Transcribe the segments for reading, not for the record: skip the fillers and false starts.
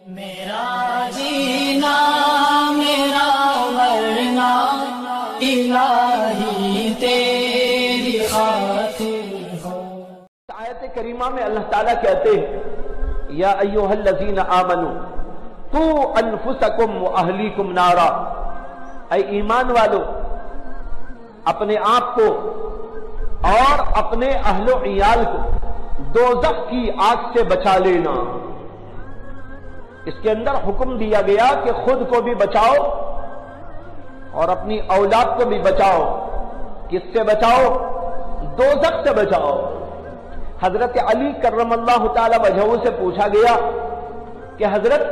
میرا جینا میرا مرنا الہی تیری خاطر ہو۔ آیت کریمہ میں اللہ تعالیٰ کہتے ہیں یا ایھا الذین آمنوا قوا انفسکم واہلیکم نارا، اے ایمان والو اپنے آپ کو اور اپنے اہل و عیال کو دوزخ کی آگ سے بچا لینا۔ اس کے اندر حکم دیا گیا کہ خود کو بھی بچاؤ اور اپنی اولاد کو بھی بچاؤ۔ کس سے بچاؤ؟ دوزخ سے بچاؤ۔ حضرت علی کرم اللہ تعالی وجہہ سے پوچھا گیا کہ حضرت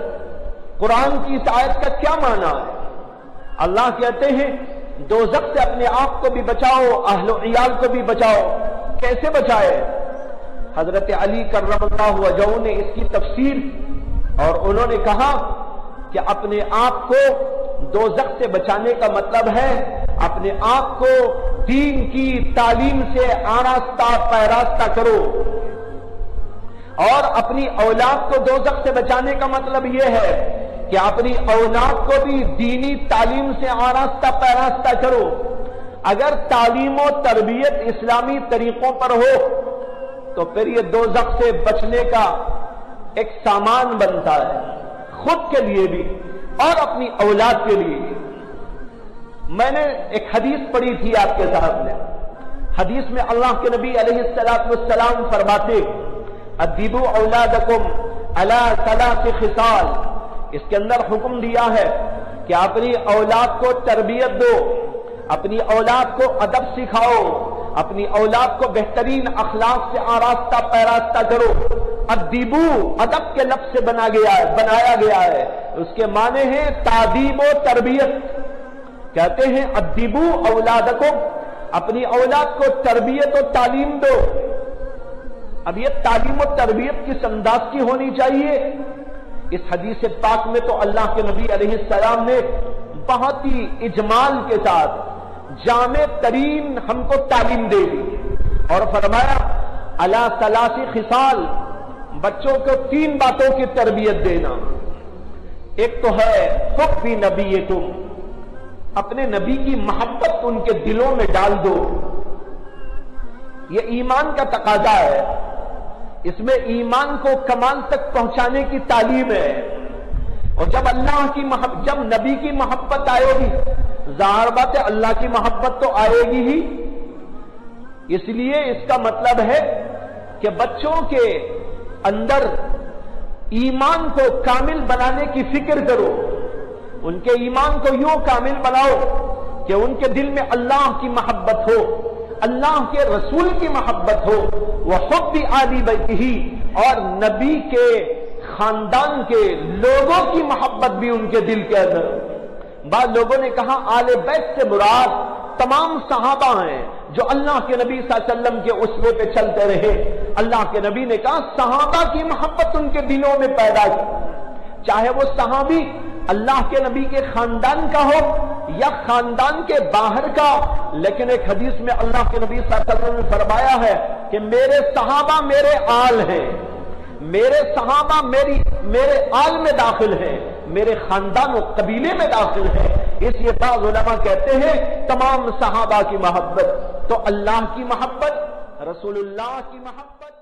قرآن کی اس آیت کا کیا معنی ہے؟ اللہ کہتے ہیں دوزخ سے اپنے آپ کو بھی بچاؤ، اہل و عیال کو بھی بچاؤ۔ کیسے بچائے؟ حضرت علی کرم اللہ وجہہ نے اس کی تفسیر اور انہوں نے کہا کہ اپنے آپ کو دوزخ سے بچانے کا مطلب ہے اپنے آپ کو دین کی تعلیم سے آراستہ پیراستہ کرو، اور اپنی اولاد کو دوزخ سے بچانے کا مطلب یہ ہے کہ اپنی اولاد کو بھی دینی تعلیم سے آراستہ پیراستہ کرو۔ اگر تعلیم و تربیت اسلامی طریقوں پر ہو تو پھر یہ دوزخ سے بچنے کا ایک سامان بنتا ہے، خود کے لیے بھی اور اپنی اولاد کے لیے بھی۔ میں نے ایک حدیث پڑھی تھی آپ کے سامنے۔ حدیث میں اللہ کے نبی علیہ السلام فرماتے ادبوا اولادکم علی ثلاث خصال، اس کے اندر حکم دیا ہے کہ اپنی اولاد کو تربیت دو، اپنی اولاد کو ادب سکھاؤ، اپنی اولاد کو بہترین اخلاق سے آراستہ پیراستہ کرو۔ ادبو ادب کے لفظ سے بنایا گیا ہے، اس کے معنی ہے تعدیب و تربیت۔ کہتے ہیں ادبو اولادکم، اپنی اولاد کو تربیت و تعلیم دو۔ اب یہ تعلیم و تربیت کس انداز کی ہونی چاہیے؟ اس حدیث پاک میں تو اللہ کے نبی علیہ السلام نے بہت ہی اجمال کے ساتھ جامع ترین ہم کو تعلیم دے دی اور فرمایا علی ثلاث خصال، بچوں کو 3 باتوں کی تربیت دینا۔ ایک تو ہے حب نبیکم، اپنے نبی کی محبت ان کے دلوں میں ڈال دو۔ یہ ایمان کا تقاضا ہے، اس میں ایمان کو کمال تک پہنچانے کی تعلیم ہے۔ اور جب جب نبی کی محبت آئے گی، ظاہر بات ہے اللہ کی محبت تو آئے گی ہی۔ اس لیے اس کا مطلب ہے کہ بچوں کے اندر ایمان کو کامل بنانے کی فکر کرو، ان کے ایمان کو یوں کامل بناؤ کہ ان کے دل میں اللہ کی محبت ہو، اللہ کے رسول کی محبت ہو، وحب آل بیتہ، اور نبی کے خاندان کے لوگوں کی محبت بھی ان کے دل کے اندر۔ بعض لوگوں نے کہا آل بیت سے مراد تمام صحابہ ہیں جو اللہ کے نبی صلی اللہ علیہ وسلم کے اسوے پہ چلتے رہے۔ اللہ کے نبی نے کہا صحابہ کی محبت ان کے دلوں میں پیدا کی، چاہے وہ صحابی اللہ کے نبی کے خاندان کا ہو یا خاندان کے باہر کا۔ لیکن ایک حدیث میں اللہ کے نبی صلی اللہ علیہ وسلم نے فرمایا ہے کہ میرے صحابہ میرے آل ہیں، میرے صحابہ میرے آل میں داخل ہیں، میرے خاندان و قبیلے میں داخل ہیں۔ اس لیے بعض علماء کہتے ہیں تمام صحابہ کی محبت تو اللہ کی محبت، رسول اللہ کی محبت۔